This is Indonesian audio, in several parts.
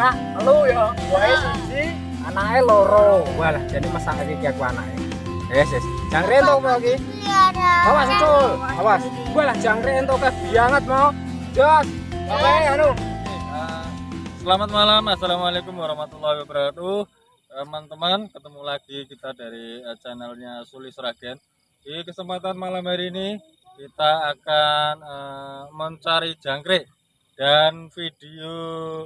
Pak, lu ya, gue siji, anaknya loro. Walah, jadi masak iki aku anaknya. Yes. Jangkrik entuk apa iki? Awas ucul, awas. Walah jangkrik entuk banget mau. Jos. Oke, anu. Selamat malam, assalamualaikum warahmatullahi wabarakatuh. Teman-teman, ketemu lagi kita dari channelnya Sulis Ragen. Di kesempatan malam hari ini kita akan mencari jangkrik, dan video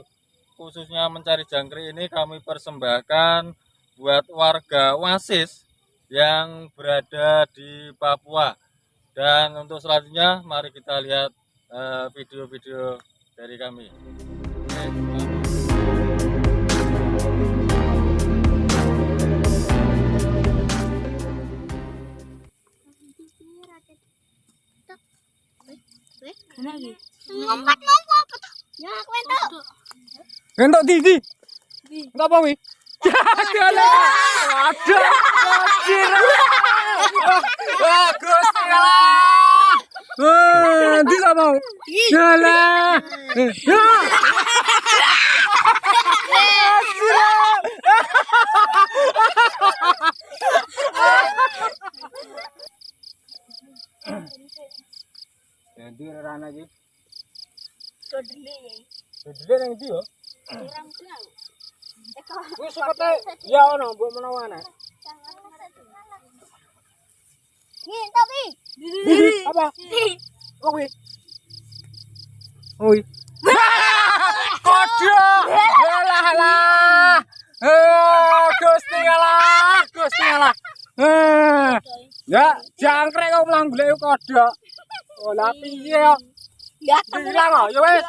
khususnya mencari jangkrik ini kami persembahkan buat warga Wasis yang berada di Papua. Dan untuk selanjutnya mari kita lihat video-video dari kami. Ngompat mau apa tuh? Ya, aku entuk. Entuk di. Entuk apa wi? Ada. Kocir. Wah, Gusti Allah. Di sama. Jalah. Ya. Jadi rana iki. Dodele nang ndi yo? Wis sekete ya ono mbok menawa ana. Nih, tapi. Apa? Oh kuwi. Oi. Kodho. Halah. Gusti Allah. Ya, jangkrik kok mlang golek kodho. Oh, lah piye yo? Ya, Hilang kok, ya wis.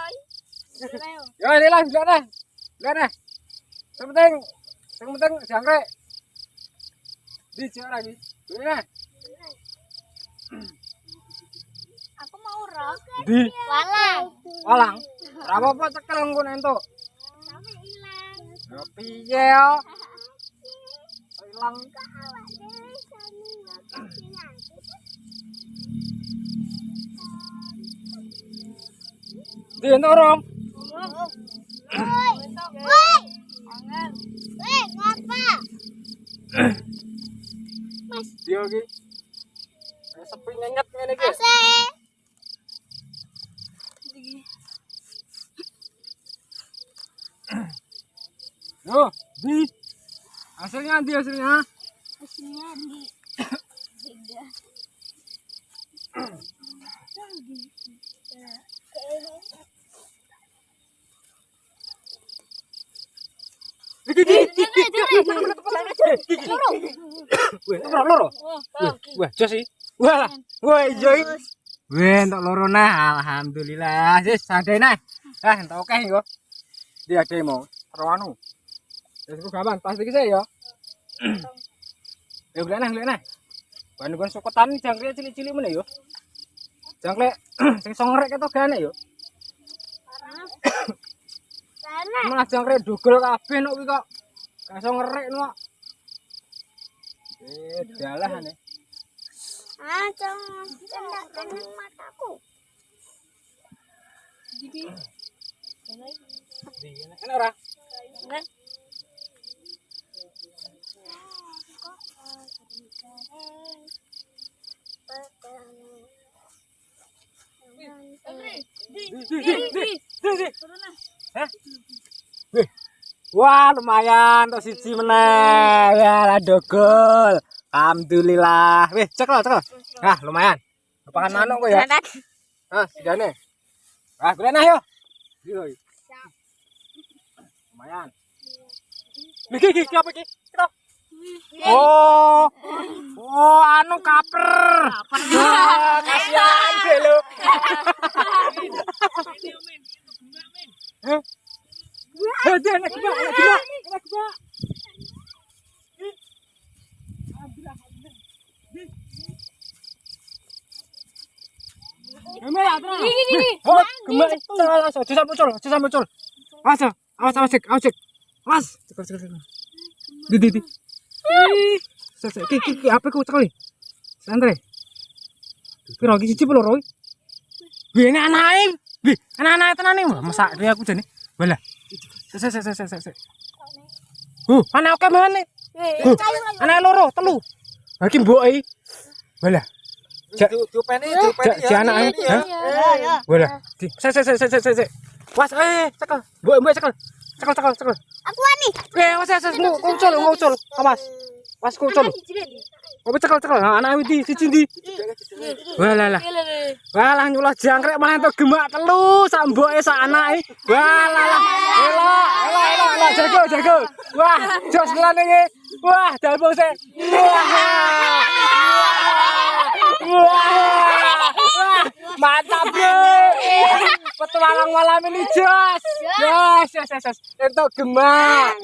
Ya hilang lihat deh. Yang penting jangkrik. Di jauh lagi. Ini. aku mau roh. Di Walang. Ora apa-apa cekel engko entuk. Tapi hilang. Ya piye yo? Hilang. Di entuk rom. Woi, ngapa? Mas, dia iki. Sepi nyenyet ngene iki. Asik. Yo, di. Hasilnya di hasilnya. Hasilnya di tiga. Loro. Wah, jos iki. Wah, ijo iki. Weh, entuk loro nah. Alhamdulillah. Wis santai nah. Entuk oke yo. Dia demo. Karo anu. Wis gampang, pas iki saya yo. Ya golek nah. Ban-ban sokotan jangkrik cilik-cilik meneh yo. Jangkrik sing iso ngerek ketok gane yo. Karena Malah jangkrik dugel kabeh nok kuwi kok. Gak iso ngerek nok. Dalah ane. jangan tendakkan mataku. Enak ora? Enggak. Wah, lumayan tok siji meneh. Ya, lah dogol. Alhamdulillah. Wih, cekel. Nah, lumayan. Pakan manuk kok ya. Nah, segane. Wah, golek nah yo. Yo. Lumayan. Iki apa iki? Kita. Oh, anu kaper. Kasihan deh lu. Enak gua. Awas. Cekal. Di. Ki apa ku cekal. Santai. Piro iki siji loro iki? Wih, ini anake. Wih, anak-anak tenan iki. Masak aku jane. Walah. Se. Ana oke mana? Ana loro, telu. Iki mboke. Walah. Dupeni Ja anake. Ya, ya. Walah. Se. Was, cekel. Mbok cekel. Cekel. Aku wani. Was, ngucul. Awas. Was kucul. Kowe cekel. Anake ndi? Siji ndi? Walah. Walah nyulah jangkrik malah entuk gemak telu sak mboke sak anake. Walah. Elok. Jago. Wah, jos lane iki. Wah, dalbong sik. Wah. Mantap, Bro. Petualang malam ini jos. Yes. Entuk gemak.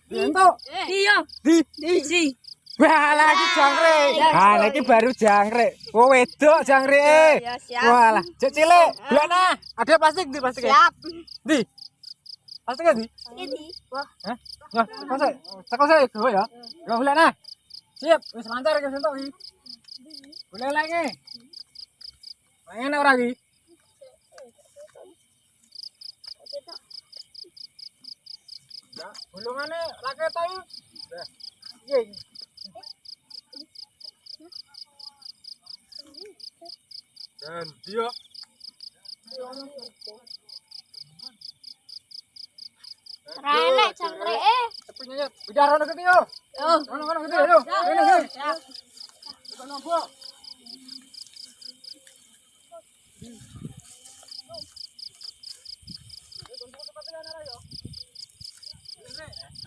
Entuk. Iya. Di. Wah, lagi jangkrik. Lagi baru jangkrik. Oh, wedok jangkrik. Ya, siap. Walah, cek cilik. Belana. Ada plastik di plastiknya. Siap. Di. Plastiknya di. Ini. Wah. Hah? Nah, cekel saya gue ya. Ya belana. Siap, wis lancar iki sentuk iki. Boleh lagi. Pengen ora iki? Ya, bulungane raket ayo. Nah. Iya. Dan dia Rene jangkrik tepinya bicara ono gede yo. Ono gede yo. Ini. Bukan apa.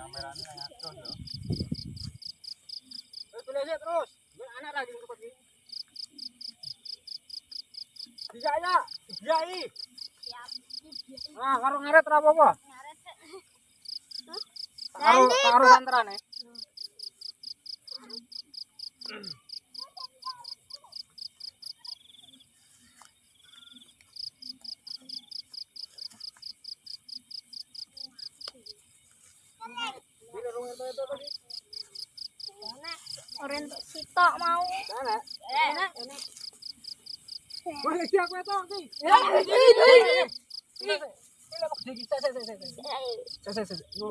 Kameranya ngaco yo. Boleh lihat terus. Anak lagi untuk pergi. Diai. Nah, karo ngaret ora apa-apa. Karo santerane. Oren sitok mau. Enak. Enak. Wah, iki aku eto iki.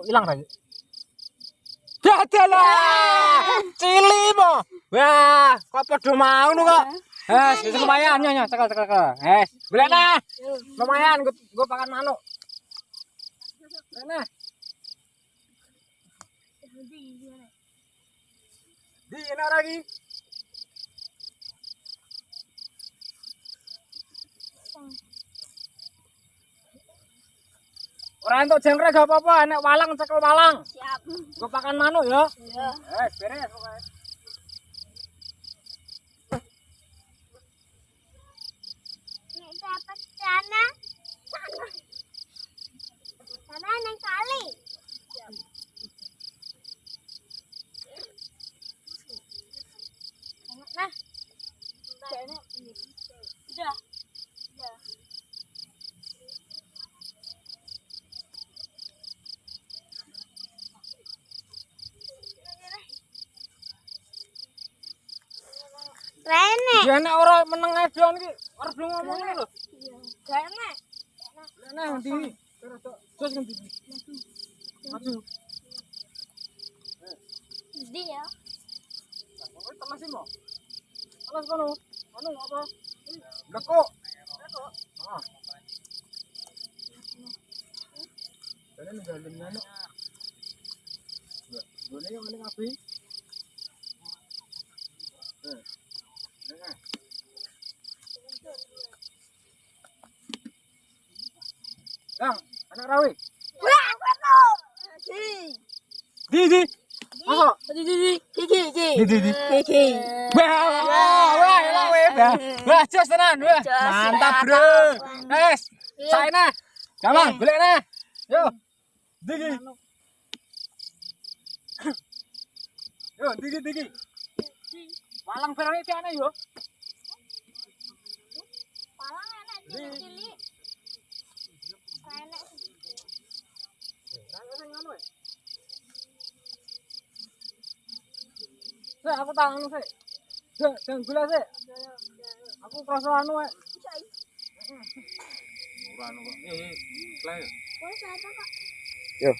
Hilang lagi. Dadalah. Cili mo. Wah, kok padha mau nu kok. Wis lumayan nyonya cekel. Wis, belana. Lumayan gue pakan manuk. Mana? Di enak lagi. Ora entuk jangkrik gak apa-apa, enek walang cekel walang. Siap. Gue pakan manuk ya. Iya. Beres pokoke. Nek dapat sana. Sana nang kali. Nah. Udah. Rene. Jane ora meneng edan iki. Ora do ngomong ngene lho. Rene. Nah, ngendi? Terus ngendi? Maju. Di ya. Pokoke temas mo. Alas kono. Anu apa? Lekuk. Ah. Dene ninggalin manuk. Gone yang ngene api. Bang, anak rawi. Wah, betul. Di. Masuk. Di. Wah, jos tenan. Wah, mantap, Bro. Wes, saene. Gampang, golekne. Yo. Digi. Yo, digi. Walang barang iki ana yo. Palang enak cilik-cilik. Enak. Aku tangan sih. Jangan gula sih. Aku kerasa anu anu kok. Play. Bos apa kok? Yo.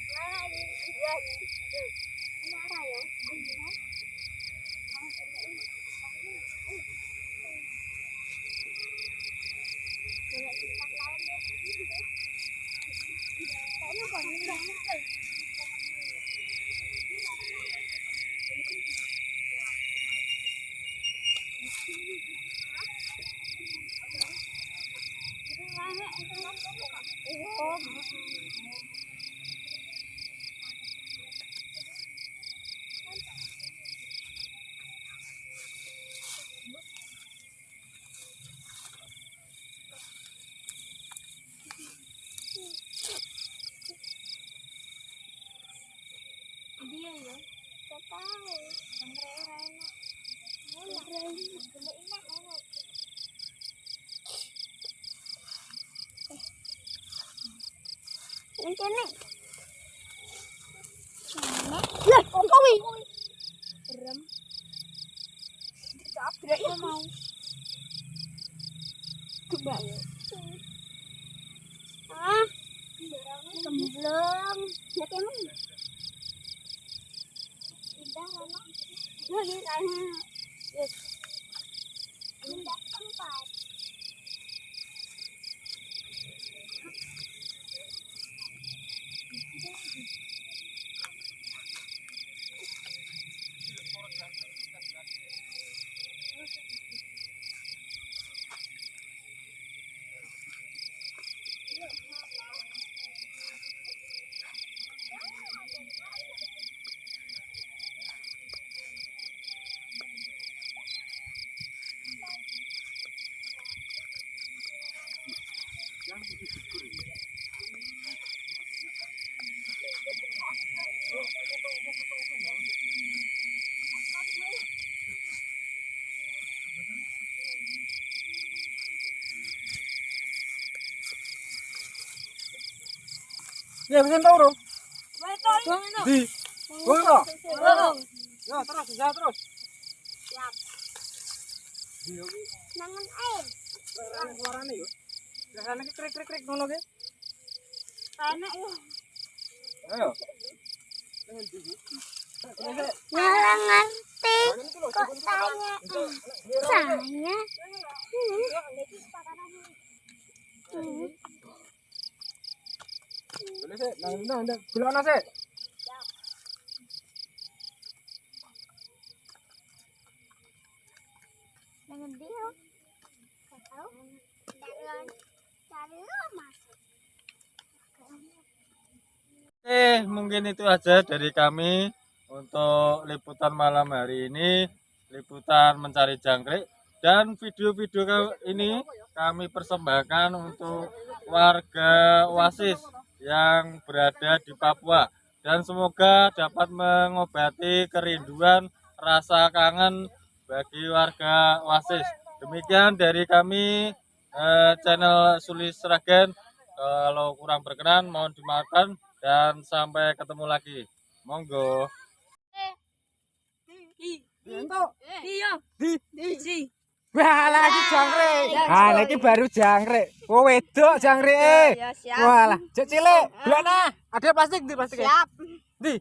Mana ini? Ya. Mana ya? Dia ya, saya tahu. Ini. Lah, kok kowe? Rem. Tidak mau. Coba ya. Ah, belum. Lihat emang. Udah lama. Lagi kayaknya. Yes. Pindah tempat. Ya bisa tahu dong. Betul. Di. Boro. Ya terus, ya terus. Siap. Di oke. Nangan air. Suarane yo. Biasane ki krik-krik ngono ki. Enak ya. Ayo. Nggak ngerti. Kok tanya? Saya. Boleh sih, nang belakang sih. Dengan dia. Nggak tahu. Cari lo masuk. Mungkin itu aja dari kami untuk liputan malam hari ini, liputan mencari jangkrik, dan video-video ini kami persembahkan untuk warga Oasis yang berada di Papua, dan semoga dapat mengobati kerinduan rasa kangen bagi warga Oasis. Demikian dari kami, channel Sulis Sragen. Kalau kurang berkenan mohon dimaafkan, dan sampai ketemu lagi. Monggo. Wah, lagi jangkrik. Ah, lagi baru jangkrik. Oh, wedok jangkrik. Ya, siap. Walah, cek cilik. Belana. Ada plastik di plastik. Siap. Di.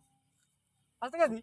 Plastiknya di.